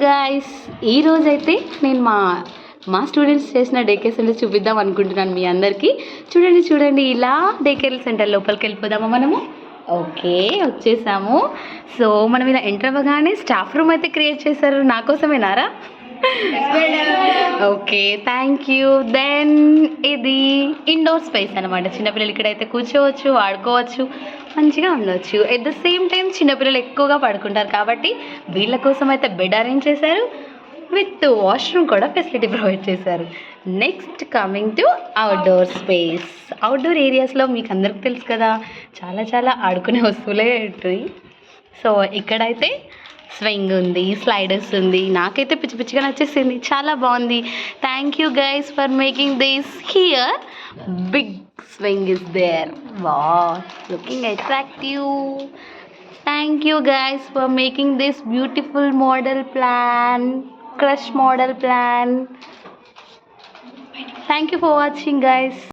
Guys, ఈరోజైతే నేను మా స్టూడెంట్స్ చేసిన డే కేర్ సెంటర్ చూపిద్దాం అనుకుంటున్నాను మీ అందరికీ. చూడండి ఇలా డే కేర్ సెంటర్ లోపలికి వెళ్ళిపోదామా మనము. ఓకే, వచ్చేసాము. సో మనం ఇలా ఎంటర్ అవ్వగానే స్టాఫ్ రూమ్ అయితే క్రియేట్ చేశారు. నా కోసమేనారా? Okay, thank you. దెన్ ఇది ఇండోర్ స్పేస్ అనమాట. చిన్నపిల్లలు ఇక్కడైతే కూర్చోవచ్చు, ఆడుకోవచ్చు, మంచిగా ఉండవచ్చు. ఎట్ ద సేమ్ టైం చిన్నపిల్లలు ఎక్కువగా పడుకుంటారు కాబట్టి వీళ్ళ కోసం అయితే బెడ్ అరేంజ్ చేశారు. విత్ వాష్రూమ్ కూడా ఫెసిలిటీ ప్రొవైడ్ చేశారు. Next coming to outdoor space. Outdoor ఏరియాస్లో మీకు అందరికి తెలుసు కదా, చాలా ఆడుకునే వస్తువులే ఉంటాయి. సో ఇక్కడైతే స్వింగ్ ఉంది, స్లైడర్స్ ఉంది. నాకైతే పిచ్చిగా నచ్చేసింది, చాలా బాగుంది. Thank you guys for making this here. Big swing is there. Wow, looking attractive. Thank you guys for making this beautiful model plan, crush model plan. Thank you for watching guys.